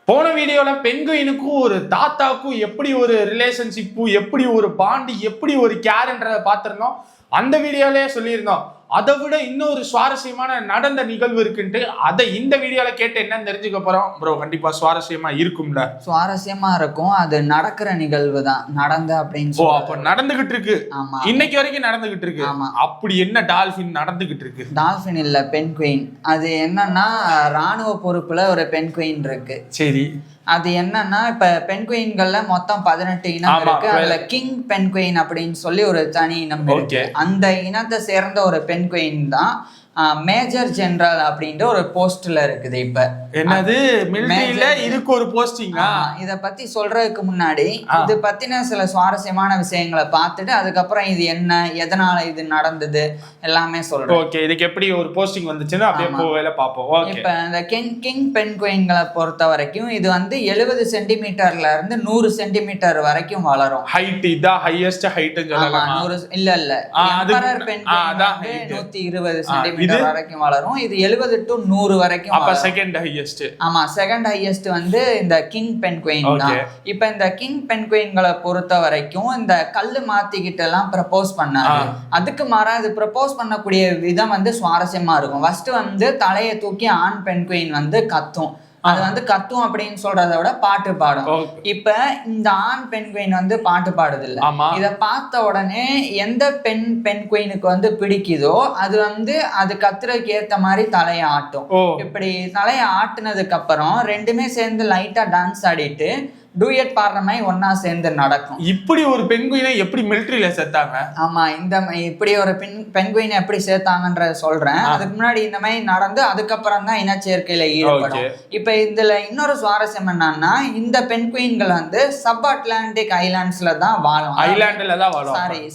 போன வீடியோல பெண்குயினுக்கும் ஒரு தாத்தாக்கும் எப்படி ஒரு ரிலேஷன்ஷிப்பு, எப்படி ஒரு பாண்டு, எப்படி ஒரு கேர்ன்றதை பார்த்திருந்தோம். அந்த வீடியோலயே சொல்லியிருந்தோம். அதை விட இன்னொரு சுவாரஸ்யமான நடந்த நிகழ்வு இருக்குன்ட்டு அதை இந்த வீடியோல கேட்டு என்னன்னு தெரிஞ்சுக்க போறோம். ப்ரோ கண்டிப்பா சுவாரஸ்யமா இருக்கும்ல? சுவாரஸ்யமா இருக்கும். அது நடக்கிற நிகழ்வு தான் நடந்த அப்படின்னு அப்ப நடந்துகிட்டு இருக்கு. ஆமா, இன்னைக்கு வரைக்கும் நடந்துகிட்டு இருக்கு. ஆமா. அப்படி என்ன டால்பின் நடந்துகிட்டு இருக்கு? டால்பின் இல்ல, பென்குயின். அது என்னன்னா ராணுவ பொறுப்புல ஒரு பென்குயின் இருக்கு. சரி, அது என்னன்னா இப்ப பென்குயின்கள்ல மொத்தம் 18 இனம் இருக்கு. அதுல கிங் பென்குயின் அப்படின்னு சொல்லி ஒரு தனி இனம் இருக்கு. அந்த இனத்தை சேர்ந்த ஒரு பென்குயின் தான் மேஜர் ஜெனரல் அப்படின்ற ஒரு போஸ்ட்ல இருக்குது. இப்ப என்னது மிலிட்டரியில இதுக்கு ஒரு போஸ்டிங்கா? இத பத்தி சொல்றதுக்கு முன்னாடி இது பத்தின சில சுவாரஸ்யமான விஷயங்களை பார்த்துட்டு அதுக்கப்புறம் இது என்ன, எதனால இது நடந்தது எல்லாமே சொல்றேன். ஓகே, இதுக்கு எப்படி ஒரு போஸ்டிங் வந்துச்சுன்னு அப்படியே போவேல பாப்போம். இப்ப இந்த கிங் பென்குயின்களை பொறுத்த வரைக்கும் இது 70 சென்டிமீட்டர்ல இருந்து 100 சென்டிமீட்டர் வரைக்கும் வளரும். ஹைட் இதான் ஹையஸ்ட் ஹைட் சொல்லலாம். 100 இல்ல எம்பரர் பென்குயின் 120 சென்டிமீட்டர் வரைக்கும் வளரும். இது 70 to 100 வரைக்கும். அப்ப செகண்ட் ஹையஸ்ட். ஆமா, செகண்ட் ஹையஸ்ட் இந்த கிங் பென்குயின் தான். இப்ப இந்த கிங் பென்குயின்களை பொறுத்த வரைக்கும் இந்த கல்லு மாத்திக்கிட்டு எல்லாம் ப்ரப்போஸ் பண்ணாரு. அதுக்கு மாறா இது ப்ரப்போஸ் பண்ணக்கூடிய விதம் சுவாரஸ்யமா இருக்கும். ஃபர்ஸ்ட் தலையை தூக்கி ஆண் பென்குயின் கத்தும். அது கத்தும் அப்படின்னு சொல்றத விட பாட்டு பாடும். இப்ப இந்த ஆண் பென்குயின் பாட்டு பாடுது இல்ல, இத பார்த்த உடனே எந்த பென்குயினுக்கு பிடிக்குதோ அது அது கத்துறதுக்கு ஏத்த மாதிரி தலையை ஆட்டும். இப்படி தலையை ஆட்டுனதுக்கு அப்புறம் ரெண்டுமே சேர்ந்து லைட்டா டான்ஸ் ஆடிட்டு டூயட் பாடுற மாதிரி ஒன்னா சேர்ந்து நடக்கும். இப்படி ஒரு பென்குயினை எப்படி மிலிட்டரியில சேர்த்தாங்க? ஆமா, இப்படி ஒரு பென்குயினை எப்படி சேர்த்தாங்கன்றத சொல்றேன். அதுக்கு முன்னாடி இந்த மாதிரி நடந்து அதுக்கப்புறம் தான் இனச்சேர்க்கையில ஈடுபடும். இப்ப இதுல இன்னொரு சுவாரஸ்யம் என்னன்னா, இந்த பென்குயின்கள் சப் அட்லாண்டிக் ஐலாண்ட்ஸ்ல தான் வாழும்.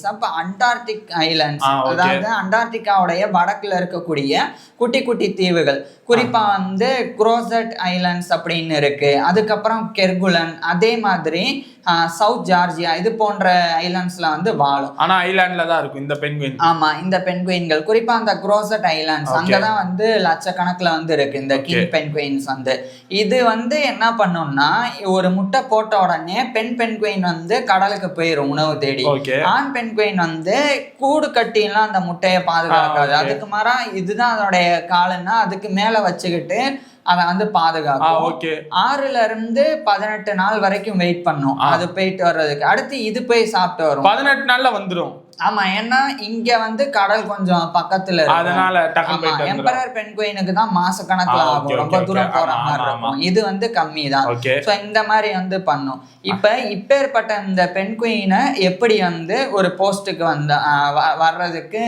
சப் அண்டார்டிக் ஐலாண்ட்ஸ், அதாவது அண்டார்டிகாவுடைய வடக்குல இருக்கக்கூடிய குட்டி குட்டி தீவுகள். குறிப்பா குரோசட் ஐலாண்ட்ஸ் அப்படின்னு இருக்கு. அதுக்கப்புறம் கெர்குலன், அதே மாதிரி சவுத் ஜார்ஜியா, இது போன்ற ஐலாண்ட்ஸ்ல வாழும். ஆனா ஐலாண்ட்ல தான் இருக்கும் இந்த பென்குயின். ஆமா, இந்த பென்குயின்கள் குறிப்பா அந்த குரோசட் ஐலாண்ட்ஸ் அங்கதான் லட்சக்கணக்குல இருக்கு இந்த கிங் பென்குயின்ஸ். இது என்ன பண்ணும்னா, ஒரு முட்டை போட்ட உடனே பென்குயின் கடலுக்கு போயிரும் உணவு தேடி. ஆண் பென்குயின் கூடு கட்டி எல்லாம் அந்த முட்டையை பாதுகாக்காது. அதுக்கு மாறா இதுதான் அதோடைய காலன்னா அதுக்கு மேல வச்சுக்கிட்டு அதை பாதுகாக்கும். 6ல இருந்து 18 நாள் வரைக்கும் வெயிட் பண்ணும் அது போயிட்டு வர்றதுக்கு. அடுத்து இது போய் சாப்பிட்டு வரும். 18 நாள்ல வந்துடும். ஆமா, ஏன்னா இங்க கடல் கொஞ்சம் பக்கத்துல இருக்கு. அதனால எம்பரர் பென்குயினுக்கு தான் மாச கணக்குல ஆகும், ரொம்ப தூரம் போற மாதிரி இருக்கும். இது கம்மி தான். இந்த மாதிரி பண்ணும். இப்பேற்பட்ட இந்த பென்குயினை எப்படி ஒரு போஸ்டுக்கு வர்றதுக்கு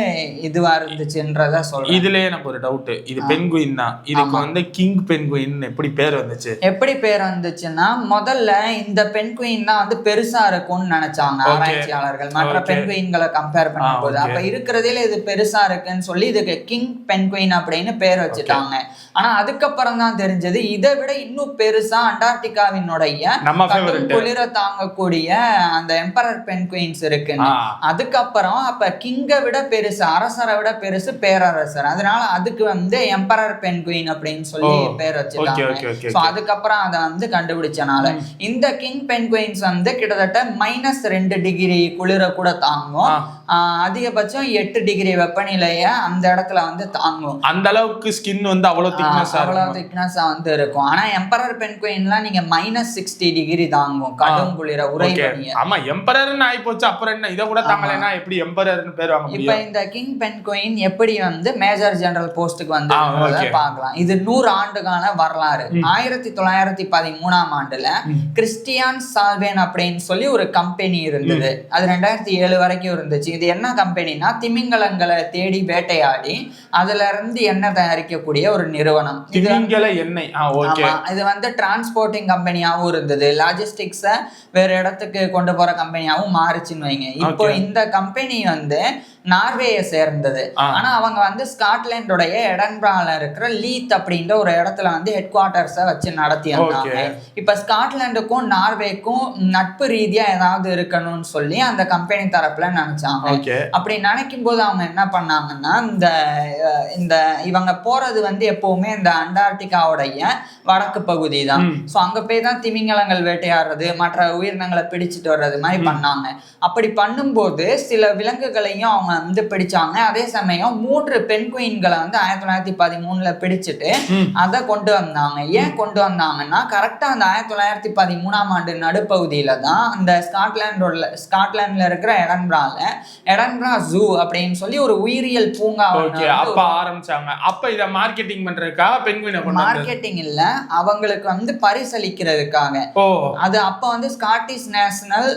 இதுவா இருந்துச்சுன்றத சொல்றேன். இதுலயே எனக்கு ஒரு டவுட். இது பென்குயின் தான், இதுக்கு கிங் பென்குயின் எப்படி பேர் வந்துச்சு? எப்படி பேர் வந்துச்சுன்னா, முதல்ல இந்த பென்குயின் தான் பெருசா இருக்கும்னு நினைச்சாங்க ஆராய்ச்சியாளர்கள் மற்ற பென்குயின்களை கம்பேர் பண்ணும்போது. அப்ப இருக்கிறதுல இது பெருசா இருக்குன்னு சொல்லி இதுக்கு கிங் பென்குயின் அப்படின்னு பேர் வச்சுட்டாங்க. ஆனா அதுக்கப்புறம் தான் தெரிஞ்சது இதை விட இன்னும் பெருசா அண்டார்டிகாவினுடைய குளிர தாங்கக்கூடிய அந்த எம்பரர் பென்குயின்ஸ் இருக்கு. அதுக்கப்புறம் அப்ப கிங்கை விட பெருசு, அரசரை விட பெருசு பேரரசர். அதனால அதுக்கு எம்பரர் பென்குயின் அப்படின்னு சொல்லி பேர் வச்சுட்டாங்க. அதுக்கப்புறம் அதை கண்டுபிடிச்சனால இந்த கிங் பென்குயின்ஸ் கிட்டத்தட்ட -2 டிகிரி குளிர கூட தாங்கும். அதிகபட்சம் 8 டிகிரி வெப்பநிலைய அந்த இடத்துல தாங்கும். அந்த அளவுக்கு ஸ்கின் அவ்வளவு திக்னஸா இருக்கும். ஆனா எம்பரர் பென்குயின்லாம் நீங்க -60 டிகிரி தாங்கும் கடும் குளிர உறைபனிய. ஆமா, எம்பரர்னு ஆயி போச்சு. அப்புறம் என்ன இத கூட தாங்கலைன்னா எப்படி எம்பரர்னு பேர் வாங்க முடியும்? இப்போ இந்த கிங் பென்குயின் எப்படி மேஜர் ஜெனரல் போஸ்டுக்கு பார்க்கலாம். இது 100 ஆண்டுகால வரலாறு. 1913ஆம் ஆண்டுல கிறிஸ்டியான் சால்வேன் அப்படின்னு சொல்லி ஒரு கம்பெனி இருந்தது. அது 2007 வரைக்கும் இருந்துச்சு. இது என்ன கம்பெனினா, திமிங்கலங்களை தேடி வேட்டையாடி அதுல இருந்து எண்ணெய் தயாரிக்கக்கூடிய ஒரு நிறுவனம். திமிங்கல எண்ணெய். இது டிரான்ஸ்போர்ட்டிங் கம்பெனியாவும் இருந்தது, லாஜிஸ்டிக்ஸ வேற இடத்துக்கு கொண்டு போற கம்பெனியாவும் மாறிச்சுன்னு வைங்க. இப்போ இந்த கம்பெனி நார்வேயை சேர்ந்தது. ஆனா அவங்க வந்து ஸ்காட்லாண்டோடைய எடன்பரால இருக்கிற லீத் அப்படின்ற ஒரு இடத்துல வந்து ஹெட் குவார்டர்ஸை வச்சு நடத்தி வந்தாங்க. இப்ப ஸ்காட்லாண்டுக்கும் நார்வேக்கும் நட்பு ரீதியா ஏதாவது இருக்கணும்னு சொல்லி அந்த கம்பெனி தரப்புல நினைச்சாங்க. அப்படி நினைக்கும் போது அவங்க என்ன பண்ணாங்கன்னா இந்த இவங்க போறது வந்து எப்பவுமே இந்த அண்டார்டிகாவுடைய வடக்கு பகுதி தான். ஸோ அங்க போய் தான் திமிங்கலங்கள் வேட்டையாடுறது, மற்ற உயிரினங்களை பிடிச்சிட்டு வர்றது மாதிரி பண்ணாங்க. அப்படி பண்ணும்போது சில விலங்குகளையும் அவங்க வந்து பிடிச்சாங்க. அதே சமயம் 3 பெண் குயின்களை வந்து 1913 பிடிச்சிட்டு அதை கொண்டு வந்தாங்க. ஏன் கொண்டு வந்தாங்கன்னா கரெக்டா அந்த 1913ஆம் ஆண்டு நடுப்பகுதியில தான் அந்த ஸ்காட்லாண்ட்ல இருக்கிற எடன்பரா ஜூ அப்படின்னு சொல்லி ஒரு உயிரியல் பூங்கா ஆரம்பிச்சாங்க. அப்ப இத மார்க்கெட்டிங் பண்றதுக்கா பெண்குயினை மார்க்கெட்டிங் இல்ல, அவங்களுக்கு வந்து பரிசளிக்கிறதுக்காக. அது அப்ப வந்து ஸ்காட்டிஷ் நேஷனல்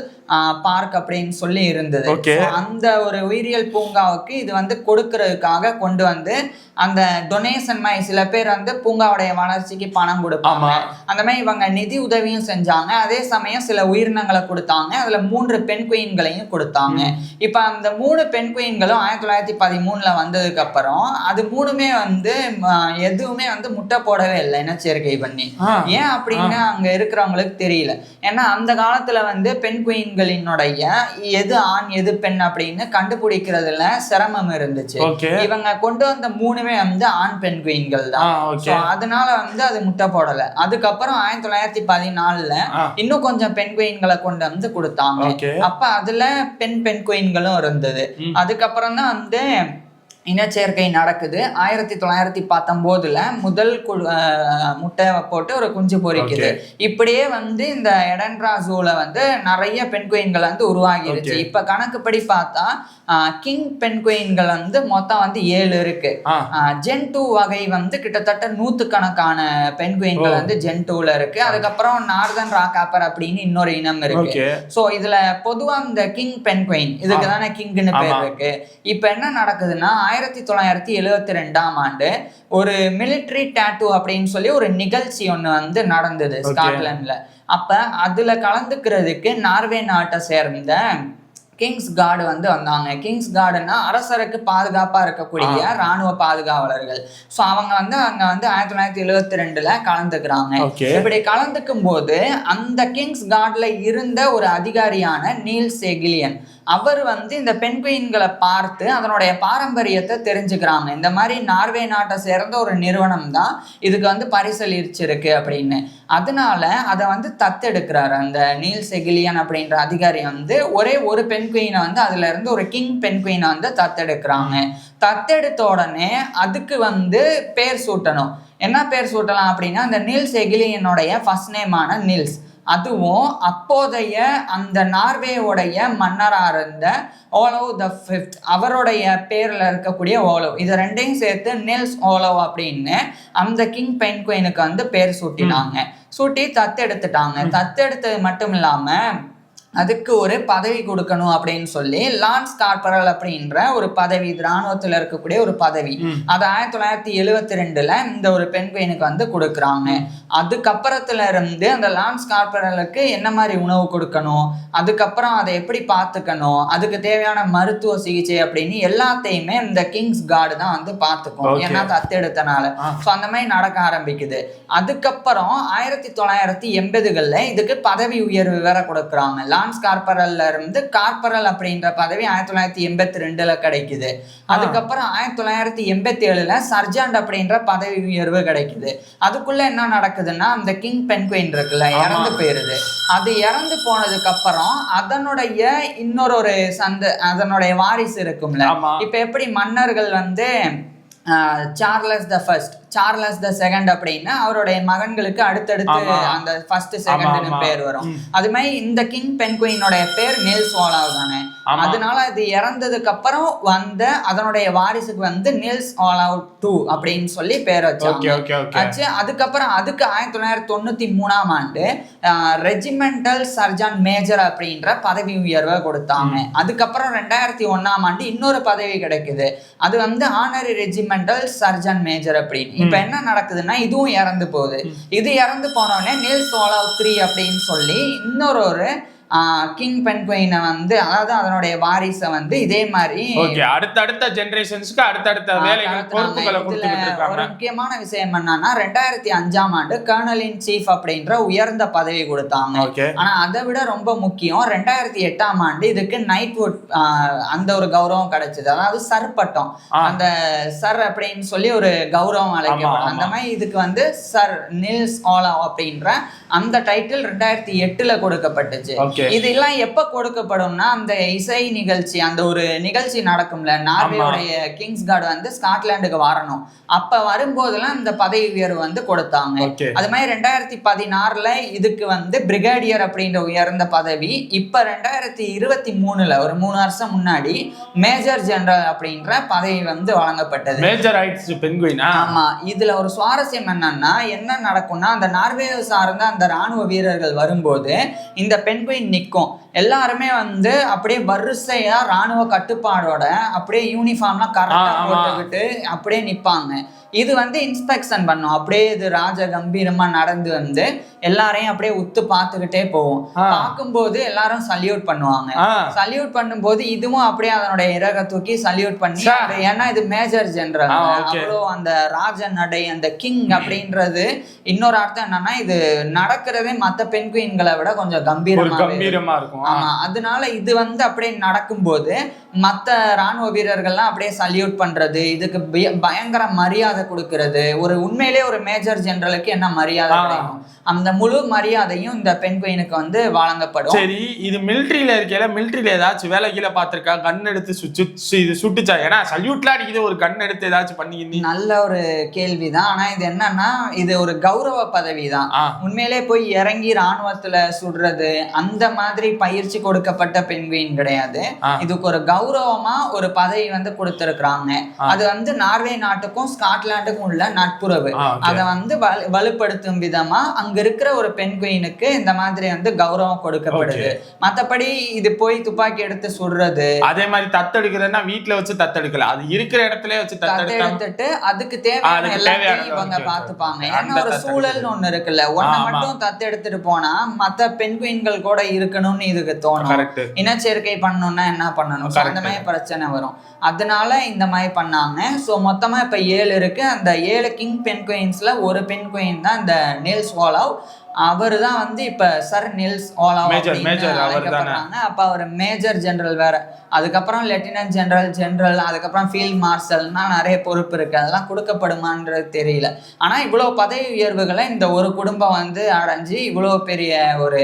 பார்க் அப்படின்னு சொல்லி இருந்தது. அந்த ஒரு உயிரியல் பூங்காவுக்கு இது வந்து கொடுக்கறதுக்காக கொண்டு வந்து அந்த டொனேஷன் மாதிரி சில பேர் வந்து பூங்காவுடைய வளர்ச்சிக்கு பணம் கொடுப்பாங்க. அந்த மாதிரி இவங்க நிதி உதவியும் செஞ்சாங்க. அதே சமயம் சில உயிரினங்களை கொடுத்தாங்க. அதுல 3 பெண் குயின்களையும் கொடுத்தாங்க. இப்ப அந்த 3 பெண் குயின்களும் 1913 வந்ததுக்கு அப்புறம் அது 3மே வந்து எதுவுமே வந்து முட்டை போடவே இல்லை இனச்சேர்க்கை பண்ணி. ஏன் அப்படின்னு அங்க இருக்கிறவங்களுக்கு தெரியல. ஏன்னா அந்த காலத்துல வந்து பெண் குயின் எது ஆண் எது பெண் அப்படின்னு கண்டுபிடிக்கிறதுல சிரமம் இருந்துச்சு. இவங்க கொண்டு வந்த 3மே வந்து ஆண் பெண் குயின்கள் தான். அதனால வந்து அது முட்டை போடல. அதுக்கப்புறம் 1914 இன்னும் கொஞ்சம் பெண் குயின்களை கொண்டு வந்து கொடுத்தாங்க. அப்ப அதுல பெண் குயின்களும் இருந்தது. அதுக்கப்புறம் தான் வந்து இனச்சேர்க்கை நடக்குது. 1919 முதல் முட்டை போட்டு ஒரு குஞ்சு பொரிக்குது. இப்படியே வந்து இந்த எடன்பரா ஜூல வந்து நிறைய பெண் குயின்கள் வந்து உருவாகிருச்சு. இப்ப கணக்குப்படி பார்த்தா கிங் பெண் குயின்கள் வந்து மொத்தம் வந்து 7 இருக்கு. ஜென் 2 வகை வந்து கிட்டத்தட்ட 100கணக்கான பெண் குயின்கள் வந்து ஜென் 2ல இருக்கு. அதுக்கப்புறம் நார்தன் ராக்காப்பர் அப்படின்னு இன்னொரு இனம் இருக்கு. சோ இதுல பொதுவா இந்த கிங் பெண் குயின் இதுக்கு தானே கிங்னு பேர் இருக்கு. இப்ப என்ன நடக்குதுன்னா 1972ஆம் ஆண்டு ஒரு மிலிட்டரி டாட்டூ அப்படின்னு சொல்லி ஒரு நிகழ்ச்சி ஒண்ணு வந்து நடந்தது ஸ்காட்லாண்ட்ல. அப்ப அதுல கலந்துக்கிறதுக்கு நார்வே நாட்டை சேர்ந்த கிங்ஸ் கார்டு வந்து வந்தாங்க. கிங்ஸ் கார்டுன்னா அரசருக்கு பாதுகாப்பா இருக்கக்கூடிய ராணுவ பாதுகாவலர்கள். ஸோ அவங்க வந்து அங்க வந்து 1972 கலந்துக்கிறாங்க. இப்படி கலந்துக்கும் போது அந்த கிங்ஸ் கார்டுல இருந்த ஒரு அதிகாரியான நீல் செகிலியன் அவர் வந்து இந்த பெண் குயின்களை பார்த்து அதனுடைய பாரம்பரியத்தை தெரிஞ்சுக்கிறாங்க. இந்த மாதிரி நார்வே நாட்டை சேர்ந்த ஒரு நிறுவனம் தான் இதுக்கு வந்து பரிசளிச்சிருக்கு அப்படின்னு. அதனால அதை வந்து தத்தெடுக்கிறாரு அந்த நீல் செகிலியன் அப்படின்ற அதிகாரி வந்து ஒரே ஒரு பெண் குயினை வந்து அதுல இருந்து ஒரு கிங் பெண் குயினை வந்து தத்தெடுக்கிறாங்க. தத்தெடுத்த உடனே அதுக்கு வந்து பேர் சூட்டணும். என்ன பேர் சூட்டலாம் அப்படின்னா அந்த நீல் செகிலியனுடைய ஃபர்ஸ்ட் நேமான நீல்ஸ், அதுவும் அப்போதைய அந்த நார்வேவுடைய மன்னராக இருந்த ஓலவ் த 5th அவருடைய பேர்ல இருக்கக்கூடிய ஓலவ், இதை ரெண்டையும் சேர்த்து நீல்ஸ் ஓலவ் அப்படின்னு அந்த கிங் பெண் குயினுக்கு வந்து பேர் சூட்டினாங்க. சூட்டி தத்தெடுத்துட்டாங்க. தத்தெடுத்தது மட்டும் இல்லாம அதுக்கு ஒரு பதவி கொடுக்கணும் அப்படின்னு சொல்லி லான்ஸ் கார்பரல் அப்படின்ற ஒரு பதவி, இராணுவத்தில் இருக்கக்கூடிய ஒரு பதவி, அது 1972 இந்த ஒரு பெண் குயினுக்கு வந்து கொடுக்குறாங்க. அதுக்கப்புறத்துல இருந்து அந்த லான்ஸ் கார்பரலுக்கு என்ன மாதிரி உணவு கொடுக்கணும், அதுக்கப்புறம் அதை எப்படி பார்த்துக்கணும், அதுக்கு தேவையான மருத்துவ சிகிச்சை அப்படின்னு எல்லாத்தையுமே இந்த கிங்ஸ் கார்டு தான் வந்து பார்த்துக்கும். ஏன்னா தத்தெடுத்தனால. ஸோ அந்த மாதிரி நடக்க ஆரம்பிக்குது. அதுக்கப்புறம் 1980களில் இதுக்கு பதவி உயர்வு வேற கொடுக்குறாங்க. லான்ஸ் கார்பரல்ல இருந்து கார்பரல் அப்படின்ற பதவி 1982 கிடைக்குது. அதுக்கப்புறம் 1987 சர்ஜாண்ட் அப்படின்ற பதவி உயர்வு கிடைக்குது. அதுக்குள்ள என்ன நடக்குதுன்னா அந்த கிங் பெண் குயின் இருக்குல்ல இறந்து போயிருது. அது இறந்து போனதுக்கு அப்புறம் அதனுடைய இன்னொரு அதனுடைய வாரிசு இருக்கும்ல. இப்ப எப்படி மன்னர்கள் வந்து Charles the first, Charles the second அப்படின்னு அவருடைய மகன்களுக்கு அடுத்தடுத்து அந்த ஃபர்ஸ்ட் செகண்ட்னு பேர் வரும். அது மாதிரி இந்த கிங் பெண் குயினோட பேர் நீல்ஸ் ஓலாவ் தானே. அதனால இது இறந்ததுக்கு அப்புறம் வந்த அதனுடைய வாரிசுக்கு வந்து நீல்ஸ் ஓலாவ் 2 அப்படின்னு சொல்லி பேர் வச்சாங்க. அதுக்கப்புறம் அதுக்கு 1993ஆம் ஆண்டு ரெஜிமெண்டல் சர்ஜன் மேஜர் அப்படின்ற பதவி உயர்வை கொடுத்தாங்க. அதுக்கப்புறம் 2001ஆம் ஆண்டு இன்னொரு பதவி கிடைக்குது. அது வந்து ஆனரி ரெஜிமெண்டல் சர்ஜன் மேஜர் அப்படின்னு. இப்ப என்ன நடக்குதுன்னா இதுவும் இறந்து போகுது. இது இறந்து போனோடனே நீல்ஸ் ஓலாவ் 3 அப்படின்னு சொல்லி இன்னொரு கிங் பென்குயினை வந்து அதாவது அதனுடைய வாரிசை வந்து இதே மாதிரி அடுத்த ஜெனரேஷன்ஸ்க்கு அடுத்த வேலைகள் பொறுப்புகளை கொடுத்துட்டு இருக்காங்க. ஒரு முக்கியமான விஷயம் என்னன்னா 2005ஆம் ஆண்டு கர்னல் இன் சீஃப் அப்படின்ற உயர்ந்த பதவி கொடுத்தாங்க. ஆனா அதை விட ரொம்ப முக்கியம் 2008ஆம் ஆண்டு இதுக்கு நைட்வுட் அந்த ஒரு கௌரவம் கிடைச்சது. அதாவது சர் பட்டம், அந்த சர் அப்படின்னு சொல்லி ஒரு கௌரவம் அழைக்கப்படும். அந்த மாதிரி இதுக்கு வந்து சர் நில்ஸ் ஓலாவ் அப்படின்ற அந்த டைட்டில் 2008ல கொடுக்கப்பட்டுச்சு. இதெல்லாம் எப்ப கொடுக்கப்படும்னா அந்த இசை நிகழ்ச்சி, அந்த ஒரு நிகழ்ச்சி நடக்கும்ல, நார்வேயோடைய கிங்ஸ் கார்டு வந்து ஸ்காட்லாண்டுக்கு வரணும், அப்ப வரும்போதெல்லாம் இந்த பதவி உயர்வு வந்து கொடுத்தாங்க. அது மாதிரி 2016ல இதுக்கு வந்து பிரிகேடியர் அப்படின்ற உயர்ந்த பதவி. இப்ப 2023ல ஒரு 3 வருஷம் முன்னாடி மேஜர் ஜெனரல் அப்படின்ற பதவி வந்து வழங்கப்பட்டது. மேஜர் ஆயிடுச்சு பென்குயின். ஆமா, இதுல ஒரு சுவாரஸ்யம் என்னன்னா என்ன நடக்கும்னா அந்த நார்வே சார்ந்த அந்த ராணுவ வீரர்கள் வரும்போது இந்த பென்குயின் நிற்கும். எல்லாருமே வந்து அப்படியே வரிசையா ராணுவ கட்டுப்பாடோட அப்படியே யூனிஃபார்ம்லாம் கரெக்டா போட்டுக்கிட்டு அப்படியே நிப்பாங்க. இது வந்து இன்ஸ்பெக்ஷன் பண்ணும். அப்படியே இது ராஜ கம்பீரமா நடந்து வந்து எல்லாரையும் அப்படியே உத்து பார்த்துக்கிட்டே போவோம். பார்க்கும்போது எல்லாரும் சல்யூட் பண்ணுவாங்க. சல்யூட் பண்ணும்போது இதுவும் அப்படியே அதனுடைய இறக தூக்கி சல்யூட் பண்ணி, ஏன்னா இது மேஜர் ஜெனரல், அவ்வளோ அந்த ராஜ நடை, அந்த கிங் அப்படின்றது. இன்னொரு அர்த்தம் என்னன்னா இது நடக்கிறதே மற்ற பென்குயின்களை விட கொஞ்சம் கம்பீரமா இருக்கும். ஆமா, அதனால இது வந்து அப்படியே நடக்கும்போது மற்ற ராணுவ வீரர்கள்லாம் அப்படியே சல்யூட் பண்றது, இதுக்கு பயங்கர மரியாதை கொடுக்கிறது. ஒரு உண்மையிலே ஒரு மேஜர் ஜெனரலுக்கு என்ன மரியாதை கிடைக்கும், அந்த முழு மரியாதையும் இந்த பென்குயினுக்கு வந்து வழங்கப்படும். சரி, இது மிலிட்டரியில இருக்கையில மிலிட்டரியில ஏதாச்சும் வேலை கீழே பார்த்திருக்கா? கன் எடுத்து இது சுட்டுச்சா? ஏன்னா சல்யூட்லாம் அடிக்குது, ஒரு கன் எடுத்து ஏதாச்சும் பண்ணி? நல்ல ஒரு கேள்விதான். ஆனா இது என்னன்னா இது ஒரு கௌரவ பதவி தான். உண்மையிலே போய் இறங்கி ராணுவத்துல சுடுறது அந்த மாதிரி பயிற்சி கொடுக்கப்பட்ட பென்குயின் கிடையாது. இதுக்கு ஒரு கௌரவமா ஒரு பதவி வந்து கொடுத்திருக்கிறாங்க. அது வந்து நார்வே நாட்டுக்கும் ஸ்காட்லாண்டுக்கும் உள்ள நட்புறவு அதை வந்து வலுப்படுத்தும் விதமா அங்க இருக்கிற ஒரு பென்குயினுக்கு இந்த மாதிரி வந்து கௌரவம் கொடுக்கப்படுது. மத்தபடி இது போய் துப்பாக்கி எடுத்து சுடுறது, அதே மாதிரி தத்தெடுக்கிறதுனா வீட்டுல வச்சு தத்தெடுக்கல, அது இருக்கிற இடத்துல வச்சு தத்தெடுத்துட்டு அதுக்கு தேவையான எல்லாத்தையும் இவங்க பாத்துப்பாங்க. ஏன்னா ஒரு சூழல்னு ஒண்ணு இருக்குல்ல, ஒன்ன மட்டும் தத்தெடுத்துட்டு போனா மத்த பென்குயின்கள் கூட இருக்கணும்னு இதுக்கு தோணும். இனச்சேர்க்கை பண்ணணும்னா என்ன பண்ணணும், அந்த மாதிரி பிரச்சனை வரும். அதனால இந்த மாதிரி பண்ணாங்க. ஸோ மொத்தமா இப்ப 7 இருக்கு. அந்த 7 கிங் பென்குயின்ஸ்ல ஒரு பென்குயின் தான் இந்த நில்ஸ் ஓலாவ். அவரு தான் வந்து இப்ப சர் நில்ஸ் ஓலாவ் அழைக்கப்படுறாங்க. அப்ப அவர் மேஜர் ஜெனரல் வேற, அதுக்கப்புறம் லெப்டினன்ட் ஜெனரல், அதுக்கப்புறம் ஃபீல்ட் மார்ஷல்னா நிறைய பொறுப்பு இருக்கு. அதெல்லாம் கொடுக்கப்படுமான்றது தெரியல. ஆனா இவ்வளவு பதவி உயர்வுகளை இந்த ஒரு குடும்பம் வந்து அடைஞ்சு இவ்வளவு பெரிய ஒரு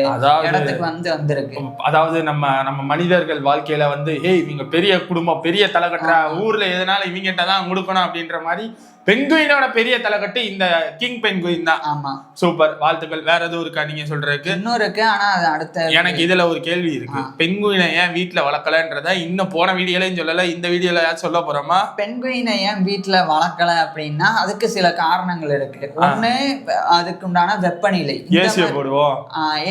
இடத்துக்கு வந்து வந்திருக்கு. அதாவது நம்ம மனிதர்கள் வாழ்க்கையில வந்து இவங்க பெரிய குடும்பம், பெரிய தலைக்கட்டுற ஊர்ல எதனால இவங்கிட்ட தான் கொடுக்கணும் அப்படின்ற மாதிரி பென்குயினோட பெரிய தலைக்கட்டு இந்த கிங் பென்குயின் தான். ஆமா, சூப்பர், வாழ்த்துக்கள். வேற எதுவும் இருக்கா நீங்க சொல்றதுக்கு? இன்னும் இருக்கு, ஆனா அது அடுத்த. எனக்கு இதுல ஒரு கேள்வி இருக்கு. பென்குயினை ஏன் வீட்டுல வளர்க்கலன்றத இன்னும் போன வீடியோலயும் சொல்லல, இந்த வீடியோல ஏதாச்சும் சொல்ல போறோமா? பென்குயினை ஏன் வீட்டுல வளர்க்கல அப்படின்னா அதுக்கு சில காரணங்கள் இருக்கு. ஒண்ணு, அதுக்கு உண்டான வெப்பநிலை.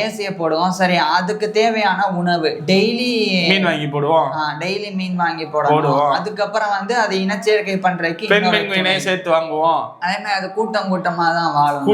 ஏசிய போடுவோம். சரி, அதுக்கு தேவையான உணவு டெய்லி மீன் வாங்கி போடுவோம். டெய்லி மீன் வாங்கி போடுவோம். அதுக்கப்புறம் வந்து அதை இனச்சேர்க்கை பண்றதுக்கு பென்குயினை வாங்குவோம். அதே மாதிரி அது கூட்டமா தான் வாழும்.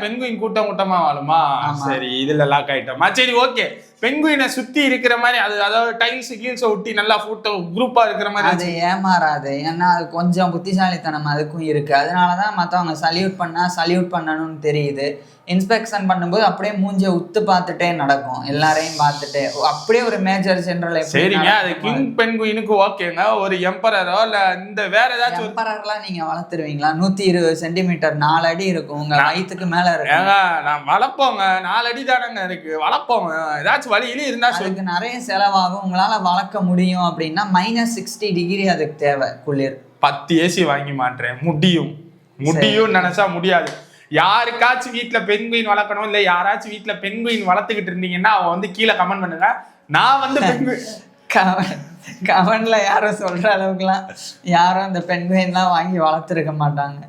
பென்குயின் கூட்டமா வாழுமா? சரி, இதுல லாக் ஆயிட்டோமா? சரி, ஓகே. பென்குயினை சுத்தி இருக்கிற மாதிரி அதாவது டைல்ஸ் கீல்ஸ் ஒட்டி நல்லா போட்டோ குரூப்பா இருக்கிற மாதிரி அது ஏமாறாது. ஏன்னா அது கொஞ்சம் புத்திசாலித்தனம் அதுக்கும் இருக்கு. அதனாலதான் மத்தவங்க சல்யூட் பண்ணணும்னு தெரியுது. இன்ஸ்பெக்ஷன் பண்ணும்போது அப்படியே மூஞ்சிய உத்து பார்த்துட்டே நடக்கும், எல்லாரையும் பார்த்துட்டு. அப்படியே ஒரு மேஜர் ஜெனரல். சரிங்க, அது கிங் பென்குயினுக்கு ஓகேங்க. ஒரு எம்பரரோ இல்ல இந்த வேற ஏதாச்சும் எம்பரர்லாம் நீங்க வளர்த்துருவீங்களா? 120 சென்டிமீட்டர் 4 அடி இருக்கும், உங்க வயிற்றுக்கு மேல இருக்கு. நான் வளர்ப்போங்க, 4 அடி தானங்க இருக்கு, வளர்ப்போம். ஏதாச்சும் வழியில இருந்தா அதுக்கு நிறைய செலவாகும். உங்களால வளர்க்க முடியும் அப்படின்னா -60 டிகிரி அதுக்கு தேவை குளிர். 10 ஏசி வாங்கி மாட்டேன். முடியும் நினைச்சா முடியாது. யாருக்காச்சும் வீட்டுல பென்குயின் வளர்க்கணும், இல்ல யாராச்சும் வீட்டுல பென்குயின் வளர்த்துக்கிட்டு இருந்தீங்கன்னா அவன் வந்து கீழே கமெண்ட் பண்ணுங்க. நான் வந்து கமெண்ட்ல யாரும் சொல்ற அளவுக்குலாம் யாரும் அந்த பென்குயின்லாம் வாங்கி வளர்த்துருக்க மாட்டாங்க.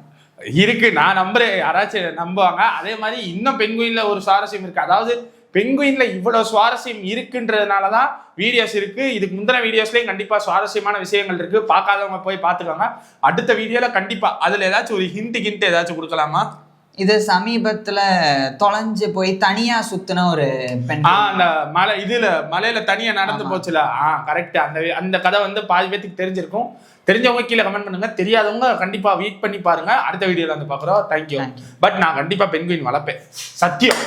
இருக்கு, நான் நம்புறேன், யாராச்சும் நம்புவாங்க. அதே மாதிரி இன்னும் பென்குயின்ல ஒரு சுவாரஸ்யம் இருக்கு. அதாவது பென்குயின்ல இவ்வளவு சுவாரஸ்யம் இருக்குன்றதுனாலதான் வீடியோஸ் இருக்கு. இதுக்கு முந்தின வீடியோஸ்லயும் கண்டிப்பா சுவாரஸ்யமான விஷயங்கள் இருக்கு. பார்க்காதவங்க போய் பார்த்துக்கோங்க. அடுத்த வீடியோல கண்டிப்பா அதுல ஏதாச்சும் ஒரு ஹிண்ட் ஏதாச்சும் கொடுக்கலாமா? இது சமீபத்துல தொலைஞ்சு போய் தனியா சுத்தின ஒரு பெண். அந்த மலையில தனியா நடந்து போச்சுல. கரெக்ட். அந்த கதை வந்து பாதி பேத்துக்கு தெரிஞ்சிருக்கும். தெரிஞ்சவங்க கீழே கமெண்ட் பண்ணுங்க, தெரியாதவங்க கண்டிப்பா வெயிட் பண்ணி பாருங்க. அடுத்த வீடியோல வந்து பாக்குறோம். தேங்க்யூ. பட் நான் கண்டிப்பா பெண்குயின் வளர்ப்பேன், சத்தியம்.